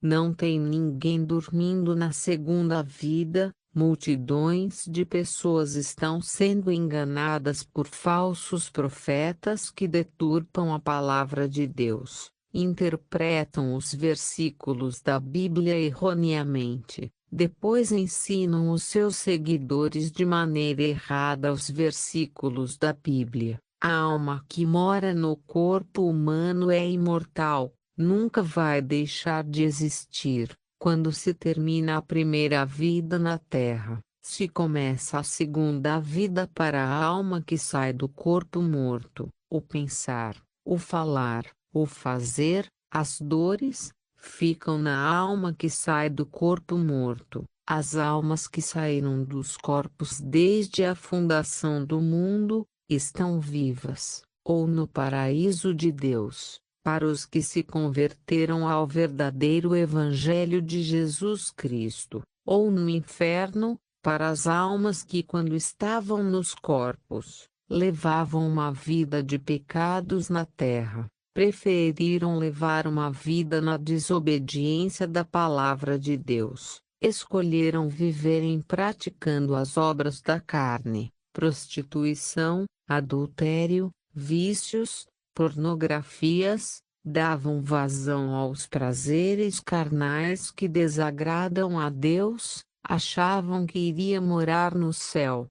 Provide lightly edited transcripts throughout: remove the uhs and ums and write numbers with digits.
Não tem ninguém dormindo na segunda vida. Multidões de pessoas estão sendo enganadas por falsos profetas que deturpam a palavra de Deus, interpretam os versículos da Bíblia erroneamente, depois ensinam os seus seguidores de maneira errada os versículos da Bíblia. A alma que mora no corpo humano é imortal, nunca vai deixar de existir. Quando se termina a primeira vida na Terra, se começa a segunda vida para a alma que sai do corpo morto. O pensar, o falar, o fazer, as dores, ficam na alma que sai do corpo morto. As almas que saíram dos corpos desde a fundação do mundo, estão vivas, ou no paraíso de Deus. Para os que se converteram ao verdadeiro Evangelho de Jesus Cristo, ou no inferno, para as almas que quando estavam nos corpos, levavam uma vida de pecados na terra, preferiram levar uma vida na desobediência da palavra de Deus, escolheram viverem praticando as obras da carne, prostituição, adultério, vícios, pornografias, davam vazão aos prazeres carnais que desagradam a Deus, achavam que iria morar no céu.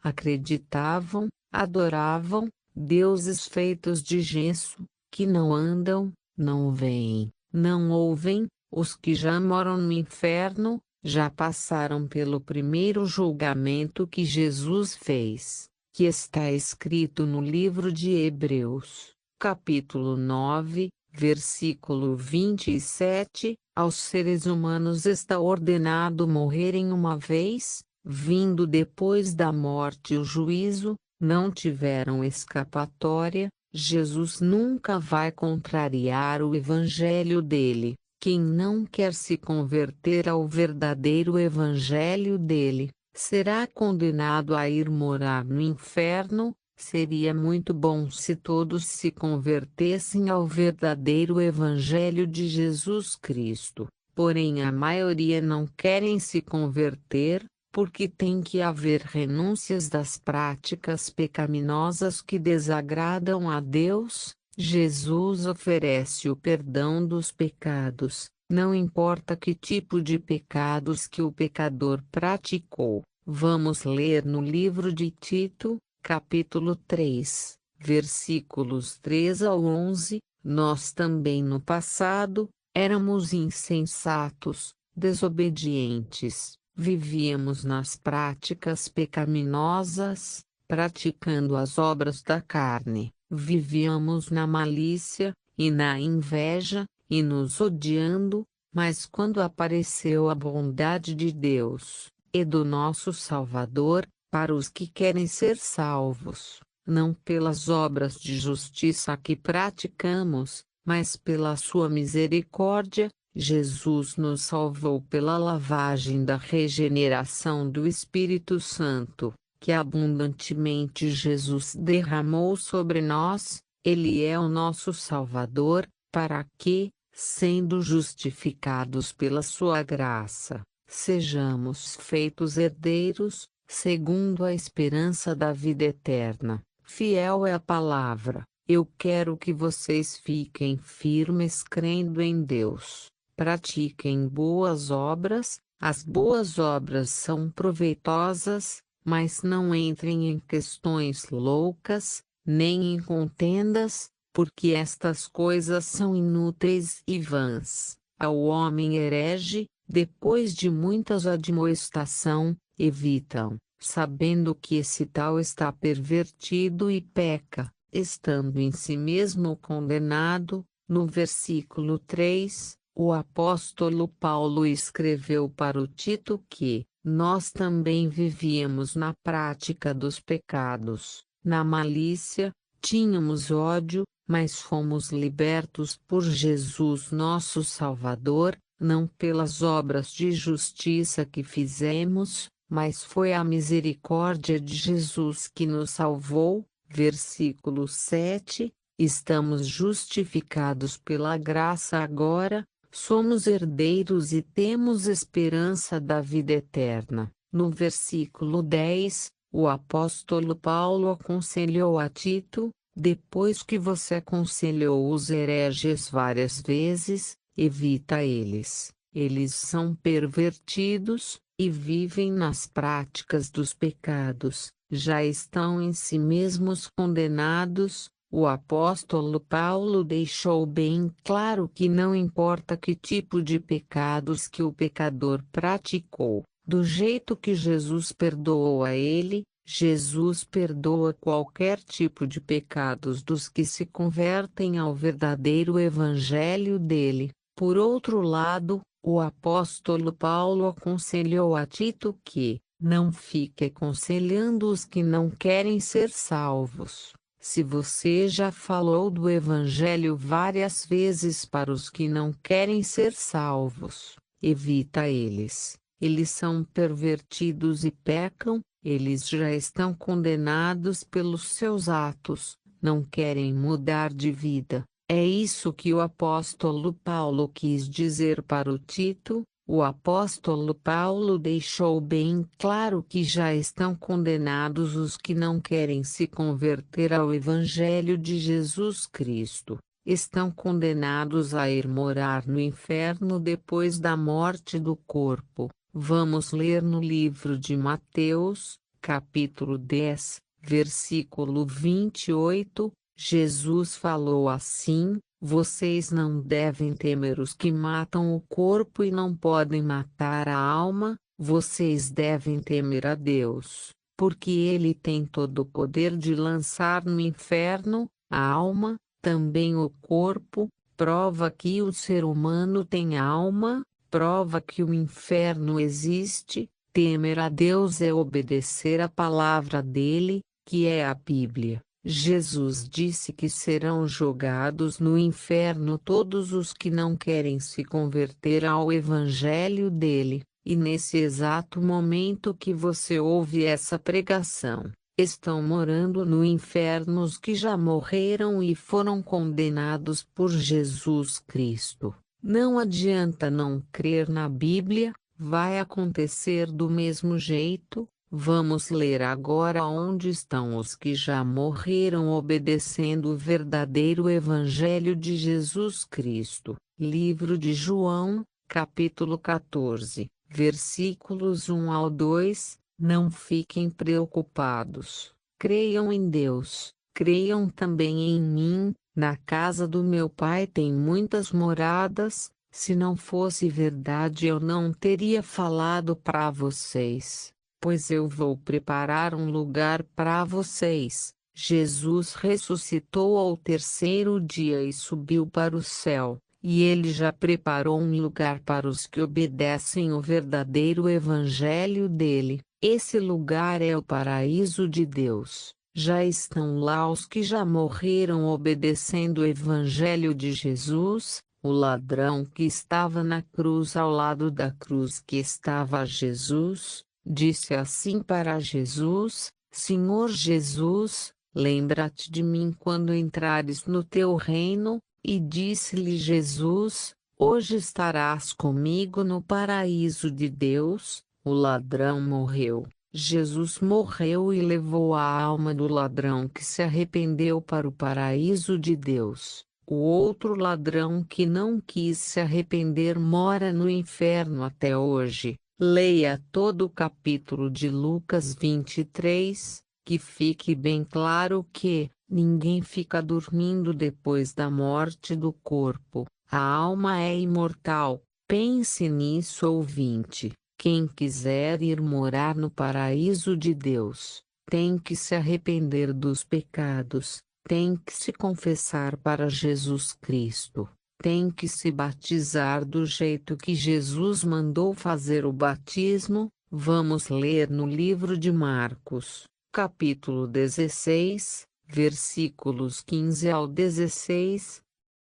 Acreditavam, adoravam, deuses feitos de gesso, que não andam, não veem, não ouvem, os que já moram no inferno, já passaram pelo primeiro julgamento que Jesus fez, que está escrito no livro de Hebreus. Capítulo 9, versículo 27, aos seres humanos está ordenado morrerem uma vez, vindo depois da morte o juízo, não tiveram escapatória, Jesus nunca vai contrariar o evangelho dele. Quem não quer se converter ao verdadeiro evangelho dele, será condenado a ir morar no inferno. Seria muito bom se todos se convertessem ao verdadeiro Evangelho de Jesus Cristo, porém a maioria não querem se converter, porque tem que haver renúncias das práticas pecaminosas que desagradam a Deus. Jesus oferece o perdão dos pecados, não importa que tipo de pecados que o pecador praticou. Vamos ler no livro de Tito, capítulo 3, versículos 3 ao 11, nós também no passado, éramos insensatos, desobedientes, vivíamos nas práticas pecaminosas, praticando as obras da carne, vivíamos na malícia, e na inveja, e nos odiando, mas quando apareceu a bondade de Deus, e do nosso Salvador, para os que querem ser salvos, não pelas obras de justiça que praticamos, mas pela sua misericórdia, Jesus nos salvou pela lavagem da regeneração do Espírito Santo, que abundantemente Jesus derramou sobre nós. Ele é o nosso Salvador, para que, sendo justificados pela sua graça, sejamos feitos herdeiros, segundo a esperança da vida eterna. Fiel é a palavra. Eu quero que vocês fiquem firmes crendo em Deus. Pratiquem boas obras. As boas obras são proveitosas, mas não entrem em questões loucas, nem em contendas, porque estas coisas são inúteis e vãs. Ao homem herege, depois de muitas admoestação, evitam, sabendo que esse tal está pervertido e peca, estando em si mesmo condenado. No versículo 3, o apóstolo Paulo escreveu para o Tito que nós também vivíamos na prática dos pecados, na malícia, tínhamos ódio, mas fomos libertos por Jesus nosso Salvador, não pelas obras de justiça que fizemos, mas foi a misericórdia de Jesus que nos salvou. Versículo 7, estamos justificados pela graça agora, somos herdeiros e temos esperança da vida eterna. No versículo 10, o apóstolo Paulo aconselhou a Tito: depois que você aconselhou os hereges várias vezes, evita eles. Eles são pervertidos e vivem nas práticas dos pecados, já estão em si mesmos condenados. O apóstolo Paulo deixou bem claro que não importa que tipo de pecados que o pecador praticou, do jeito que Jesus perdoou a ele, Jesus perdoa qualquer tipo de pecados dos que se convertem ao verdadeiro evangelho dele. Por outro lado, o apóstolo Paulo aconselhou a Tito que não fique aconselhando os que não querem ser salvos. Se você já falou do Evangelho várias vezes para os que não querem ser salvos, evita eles. Eles são pervertidos e pecam, eles já estão condenados pelos seus atos, não querem mudar de vida. É isso que o apóstolo Paulo quis dizer para o Tito. O apóstolo Paulo deixou bem claro que já estão condenados os que não querem se converter ao Evangelho de Jesus Cristo. Estão condenados a ir morar no inferno depois da morte do corpo. Vamos ler no livro de Mateus, capítulo 10, versículo 28. Jesus falou assim: vocês não devem temer os que matam o corpo e não podem matar a alma, vocês devem temer a Deus, porque Ele tem todo o poder de lançar no inferno a alma, também o corpo. Prova que o ser humano tem alma, prova que o inferno existe. Temer a Deus é obedecer a palavra dele, que é a Bíblia. Jesus disse que serão jogados no inferno todos os que não querem se converter ao evangelho dele, e nesse exato momento que você ouve essa pregação, estão morando no inferno os que já morreram e foram condenados por Jesus Cristo. Não adianta não crer na Bíblia, vai acontecer do mesmo jeito. Vamos ler agora onde estão os que já morreram obedecendo o verdadeiro Evangelho de Jesus Cristo. Livro de João, capítulo 14, versículos 1 ao 2. Não fiquem preocupados. Creiam em Deus, creiam também em mim. Na casa do meu Pai tem muitas moradas. Se não fosse verdade, eu não teria falado para vocês. Pois eu vou preparar um lugar para vocês. Jesus ressuscitou ao terceiro dia e subiu para o céu, e ele já preparou um lugar para os que obedecem o verdadeiro evangelho dele. Esse lugar é o paraíso de Deus. Já estão lá os que já morreram obedecendo o evangelho de Jesus. O ladrão que estava na cruz ao lado da cruz que estava Jesus, disse assim para Jesus: Senhor Jesus, lembra-te de mim quando entrares no teu reino. E disse-lhe Jesus: hoje estarás comigo no paraíso de Deus. O ladrão morreu. Jesus morreu e levou a alma do ladrão que se arrependeu para o paraíso de Deus. O outro ladrão que não quis se arrepender mora no inferno até hoje. Leia todo o capítulo de Lucas 23, que fique bem claro que ninguém fica dormindo depois da morte do corpo. A alma é imortal. Pense nisso, ouvinte. Quem quiser ir morar no paraíso de Deus, tem que se arrepender dos pecados, tem que se confessar para Jesus Cristo, tem que se batizar do jeito que Jesus mandou fazer o batismo. Vamos ler no livro de Marcos, capítulo 16, versículos 15 ao 16.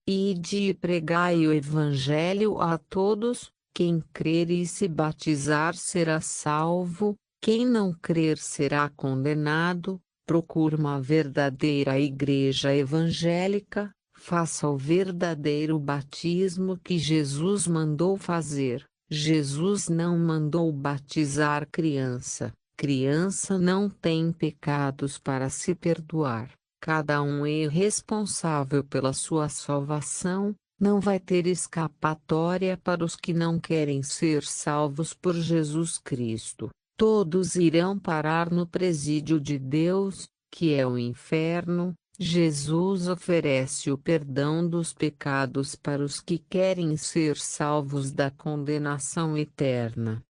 Ide e pregai o evangelho a todos. Quem crer e se batizar será salvo, quem não crer será condenado. Procure uma verdadeira igreja evangélica, Faça o verdadeiro batismo que Jesus mandou fazer. Jesus não mandou batizar criança. Criança não tem pecados para se perdoar. Cada um é responsável pela sua salvação. Não vai ter escapatória para os que não querem ser salvos por Jesus Cristo. Todos irão parar no presídio de Deus, que é o inferno. Jesus oferece o perdão dos pecados para os que querem ser salvos da condenação eterna.